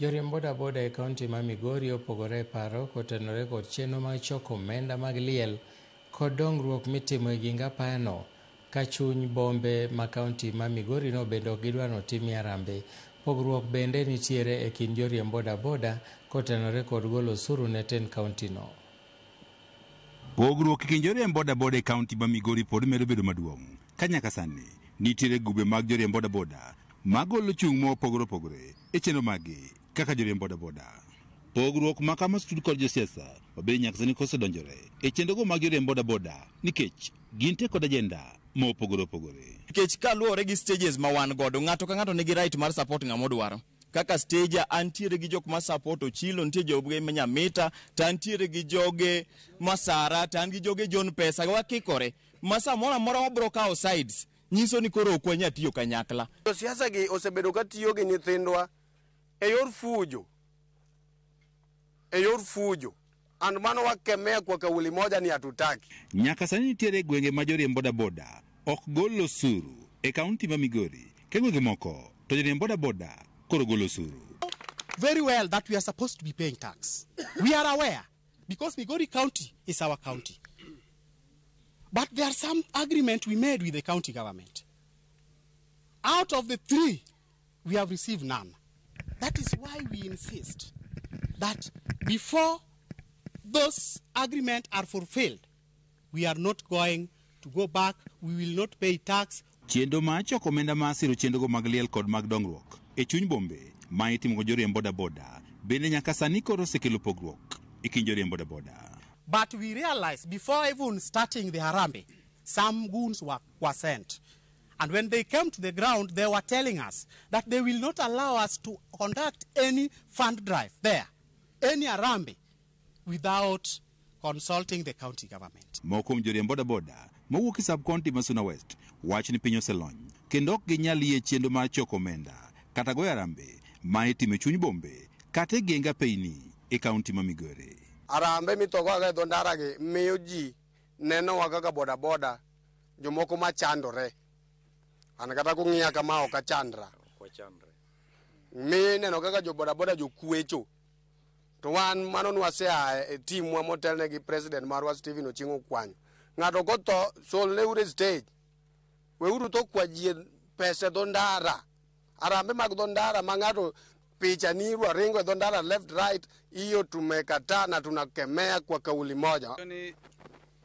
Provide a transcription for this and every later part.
Joriemb bodaboda e kaunti ma Migori opogore e paro kotenore kod chenro mag choko omenda mag liel kod dongruok mitimo e ging apayano ka chuny bombe ma kaunti ma Migori no bende ok gidwar notimie harambe. Pogruok bende nitiere e kind joriemb bodaboda kotenore kod golo osuru ne tend kaunti no. Pogruok e kind joriemb bodaboda e kaunti ma Migori pod medo bedo maduong'. Ka nyaka sani nitiere gube mag joriemb bodaboda magolo chung' mopogore opogore e chenro maggi kaka joriemb bodaboda. Pogruok ma kama stud kod josiasa obed nyaka sani kosedonjore e chenrogo mag joriemb bodaboda nikech ginte kod ajenda mopogore opogore. Nikech kaluwore gi stages ma wan godo, ng'ato ka ng'ato nigi right mar support ng'ama odwaro. Kaka stage antiere gi jok ma support Ochilo, nitie joge ma Nyamita, to antiere gi joge Masara, to an gi joge John Pesa, wakikore. Masa mora mora wabro kawo sides. Nyiso ni koro ok wanya tiyo kanyakla. Siasa gi osebedo ka tiyo gi nyithindwa e yor fujo. And mano wakemea kwa kauli moja ni hatutaki. Nyaka sani nitiere gwenge ma joriemb bodaboda ok golo osuru e kaunti ma Migori. Ke gwenge moko to joriemb bodaboda koro golo osuru. Very well that we are supposed to be paying tax. We are aware because Migori County is our county. But there are some agreement we made with the county government. Out of the 3, we have received none. That is why we insist that before those agreements are fulfilled, we are not going to go back, we will not pay tax. Chenro ma choko omenda ma siro chenrogo mag liel kod mag dongruok e chuny bombe ma itimo go joriemb bodaboda bende nyaka sani koro osekelo pogruok e kind joriemb bodaboda. But we realized before even starting the Harambe, some goons were sent. And when they came to the ground, they were telling us that they will not allow us to conduct any fund drive there, any Harambe, without consulting the county government. Moko joriemb bodaboda mowuok e sub-county ma Suna West wach ni piny oselony kendo ok ginyal yie chenro mar choko omenda kata goyo harambe ma itimo e chuny bombe kata e genge apeyni e kaunti ma Migori. Harambe mitogo ga dho ndara gi miyo ji neno wa kaka bodaboda jomoko machandore. An kata kung'iya kama ok achandra. Mi neno kaka jo bodaboda jo kwecho. To wan mano nwasea e team wa motelne gi president marwa Stephen Ochingo Kwanyo. Ng'ato koto sol ne ure stage. We uru to kwa jie pesa dho ndara. Harambe mag dho ndara ma ng'ato picha ni ringo dho ndara left right, hiyo tumekataa na tunakemea kwa kauli moja.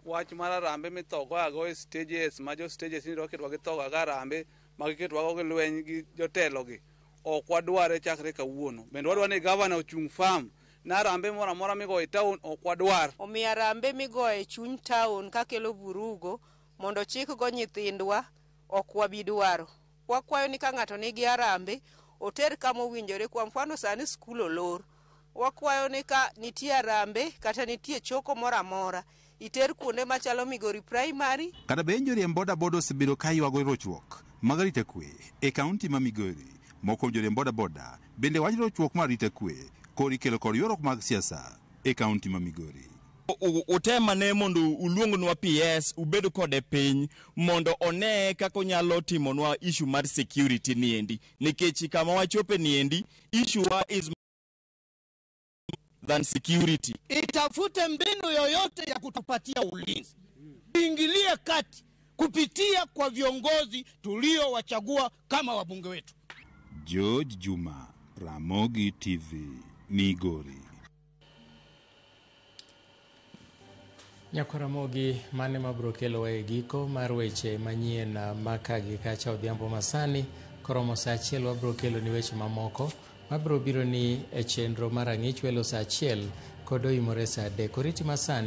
Wach mar harambe mithogo ago e stages ma jo stages ni roketwa gi thogo aga harambe ma giketwa go lweny gi jotelo gi ok wadware chakre kawuono. Bende wadwa ni governor ochung farm na harambe moro amora migo e town ok wadwar. Omiyo harambe migo e chuny town kakelo burugo mondo chik go nyithindwa ok wabidwaro. Wakwayo ni ka ng'ato nigi harambe oter kama owinjore, kwa mfano sani skul olor. Wakwayo ni ka nitie harambe kata nitie choko moro amora iter kuonde machalo Migori Primary. Kata bende joriemb bodaboda osebedo ka ywago rochruok mag arita kwe e kaunti ma Migori. Moko joriemb bodaboda bende wacho rochruok mar arita kwe kod ikelo kod ywaruok mag siasa e kaunti ma Migori. Utema ne mondo uluongnwa PS ubedo kode piny mondo one kako nyalo timonwa issue mar security niendi, nikech kama wachope niendi issue is than security. Itafute mbinu yoyote ya kutupatia ulinzi. Ingilie kati kupitia kwa viongozi tuliowachagua kama wabunge wetu. George Juma, Ramogi TV, Migori. Nyakaramogi mane mabro kelo e giko mar weche manyien makagi kacha odhiambo masani koromo saa 1 wabro kelo ni weche mamoko mabro biro ni e chenro mar ang'ich welo saa 1 kod oimore saa 3 koriti masani.